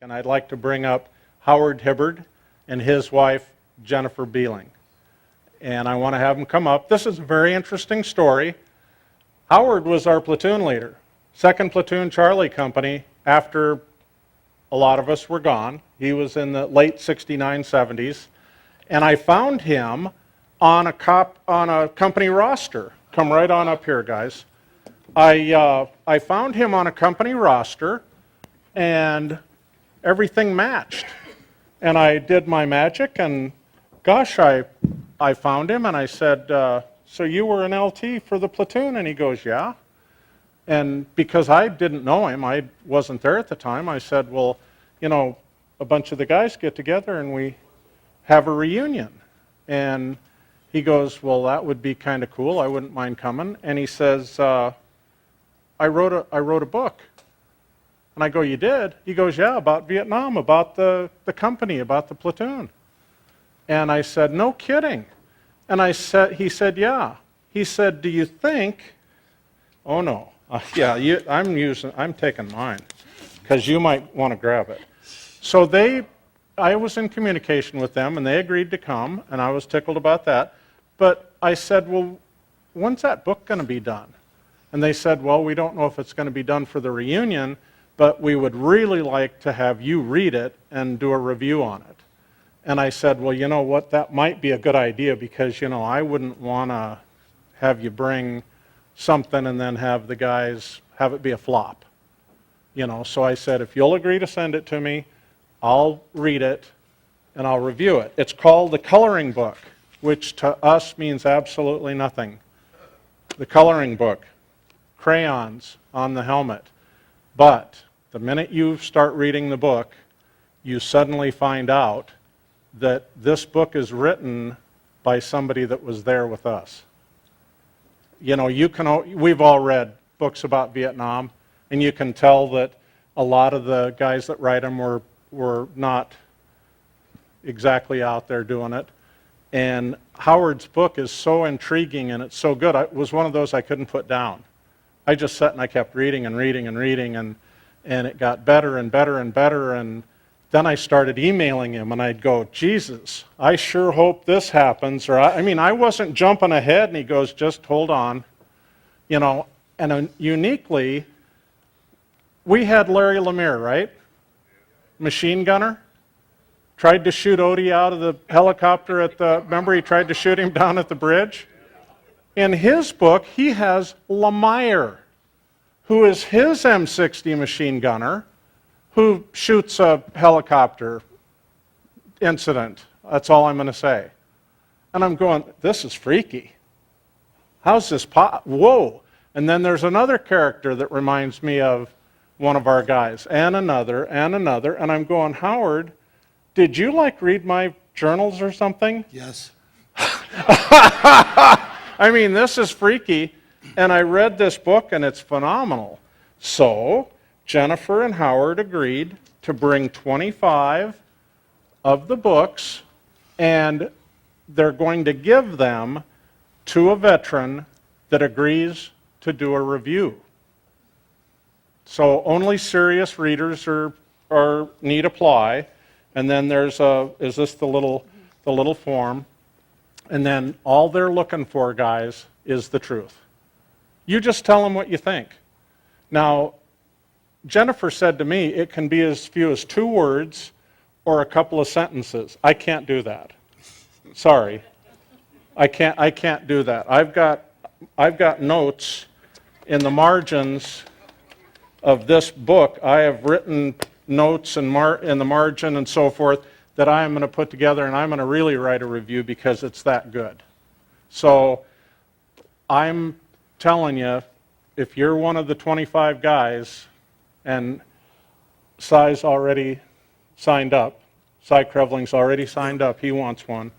And I'd like to bring up Howard Hibbard and his wife, Jennifer Beeling. And I want to have them come up. This is a very interesting story. Howard was our platoon leader, 2nd Platoon Charlie Company, after a lot of us were gone. He was in the late 69, 70s. And I found him on a company roster. Come right on up here, guys. I found him on a company roster, and everything matched. And I did my magic, and gosh, I found him, and I said, so you were an LT for the platoon? And he goes, yeah. And because I didn't know him, I wasn't there at the time, I said, well, you know, a bunch of the guys get together and we have a reunion. And he goes, well, that would be kind of cool. I wouldn't mind coming. And he says, I wrote a book. And I go, you did? He goes, yeah, about Vietnam, about the company, about the platoon. And I said, no kidding. And he said, yeah. He said, do you think, oh no, yeah, I'm taking mine, because you might want to grab it. So I was in communication with them, and they agreed to come, and I was tickled about that. But I said, well, when's that book going to be done? And they said, well, we don't know if it's going to be done for the reunion, but we would really like to have you read it and do a review on it. And I said, well, you know what, that might be a good idea, because, you know, I wouldn't want to have you bring something and then have the guys have it be a flop. You know, so I said, if you'll agree to send it to me, I'll read it and I'll review it. It's called The Coloring Book, which to us means absolutely nothing. The Coloring Book, crayons on the helmet. But the minute you start reading the book, you suddenly find out that this book is written by somebody that was there with us. You know, we've all read books about Vietnam, and you can tell that a lot of the guys that write them were not exactly out there doing it. And Howard's book is so intriguing and it's so good. It was one of those I couldn't put down. I just sat and I kept reading and reading and reading, and it got better and better and better. And then I started emailing him, and I'd go, Jesus, I sure hope this happens. Or I wasn't jumping ahead, and he goes, just hold on. You know, and uniquely, we had Larry Lemire, right? Machine gunner. Tried to shoot Odie out of the helicopter remember he tried to shoot him down at the bridge? In his book, he has Lemire, who is his M60 machine gunner, who shoots a helicopter incident. That's all I'm going to say. And I'm going, this is freaky. How's this whoa. And then there's another character that reminds me of one of our guys, and another, and I'm going, Howard, did you read my journals or something? Yes. I mean, this is freaky, and I read this book, and it's phenomenal. So Jennifer and Howard agreed to bring 25 of the books, and they're going to give them to a veteran that agrees to do a review. So only serious readers need apply, and then there's is this the little form, and then all they're looking for, guys, is the truth. You just tell them what you think. Now, Jennifer said to me, it can be as few as 2 words or a couple of sentences. I can't do that. Sorry. I can't do that. I've got notes in the margins of this book. I have written notes in the margin and so forth that I am going to put together, and I'm going to really write a review because it's that good. So I'm telling you, if you're one of the 25 guys, and Cy's already signed up, Cy Krevling's already signed up, he wants one,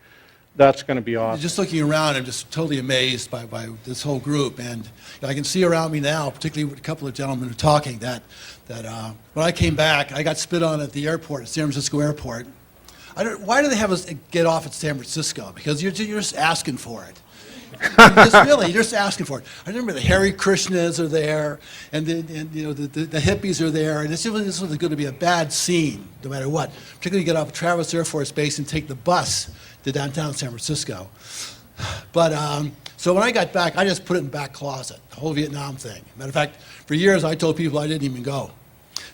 that's going to be awesome. Just looking around, I'm just totally amazed by this whole group, and I can see around me now, particularly with a couple of gentlemen who are talking, that when I came back, I got spit on at the airport, San Francisco airport. Why do they have us get off at San Francisco? Because you're just asking for it. You're just asking for it. I remember the Hare Krishnas are there, and the hippies are there, and this was going to be a bad scene. no matter what. Particularly get off of Travis Air Force Base and take the bus to downtown San Francisco. But so when I got back, I just put it in the back closet, the whole Vietnam thing. Matter of fact, for years I told people I didn't even go.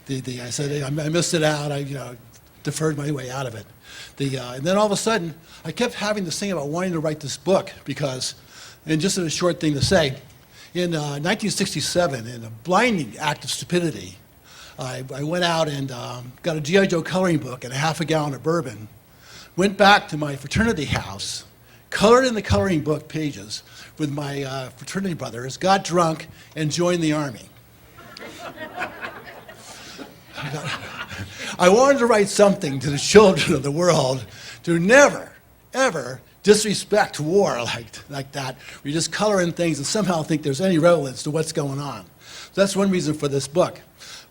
I said I missed it out. I deferred my way out of it. And then all of a sudden, I kept having this thing about wanting to write this book because, and just a short thing to say, in 1967, in a blinding act of stupidity, I went out and got a G.I. Joe coloring book and a half a gallon of bourbon, went back to my fraternity house, colored in the coloring book pages with my fraternity brothers, got drunk, and joined the Army. I wanted to write something to the children of the world to never, ever disrespect war like that. We just color in things and somehow think there's any relevance to what's going on. So that's one reason for this book.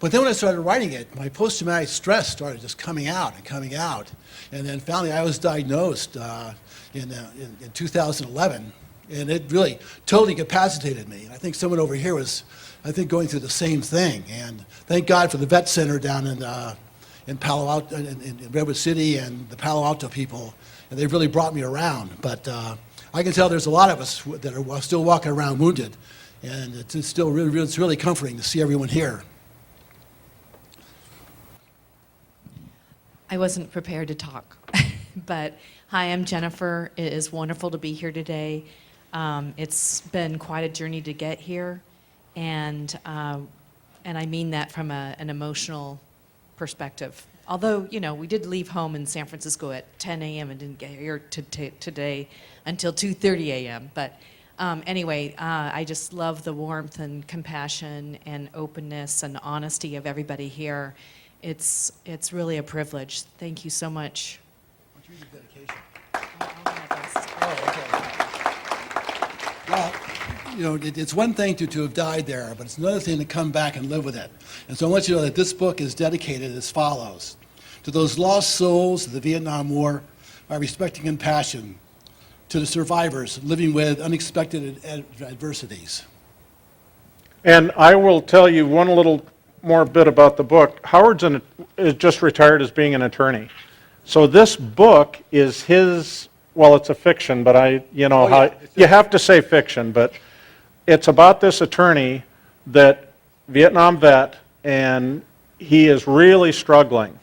But then when I started writing it, my post-traumatic stress started just coming out and coming out. And then finally I was diagnosed in 2011, and it really totally incapacitated me. And I think someone over here was, going through the same thing. And thank God for the vet center down in Palo Alto, in Redwood City, and the Palo Alto people, and they've really brought me around. But I can tell there's a lot of us that are still walking around wounded, and it's still it's really comforting to see everyone here. I wasn't prepared to talk, but hi, I'm Jennifer. It is wonderful to be here today. It's been quite a journey to get here, and I mean that from an emotional perspective. Although, we did leave home in San Francisco at 10 a.m. and didn't get here today until 2:30 a.m. But anyway, I just love the warmth and compassion and openness and honesty of everybody here. It's really a privilege. Thank you so much. Why don't you read the dedication? Oh, Well, it's one thing to have died there, but it's another thing to come back and live with it. And so I want you to know that this book is dedicated as follows. To those lost souls of the Vietnam War, our respecting and passion. To the survivors living with unexpected adversities. And I will tell you one little more bit about the book. Howard's is just retired as being an attorney. So this book is his, well, it's a fiction, but you have to say fiction, but it's about this attorney that Vietnam vet, and he is really struggling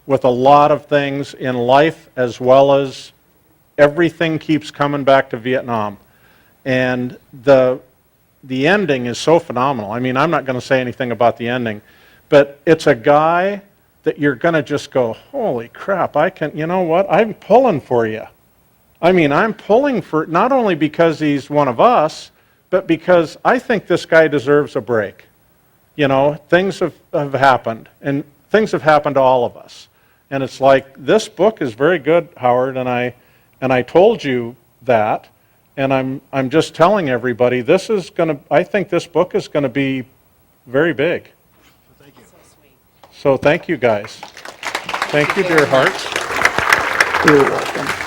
with a lot of things in life, as well as everything keeps coming back to Vietnam. And the ending is so phenomenal. I mean, I'm not going to say anything about the ending, but it's a guy that you're going to just go, holy crap, you know what, I'm pulling for you. I mean, I'm pulling for, not only because he's one of us, but because I think this guy deserves a break. Things have happened, and things have happened to all of us. And it's like, this book is very good, Howard, and I told you that, and I'm just telling everybody, I think this book is going to be very big. Thank you. so sweet. So thank you guys. Thank you, dear hearts. You're welcome.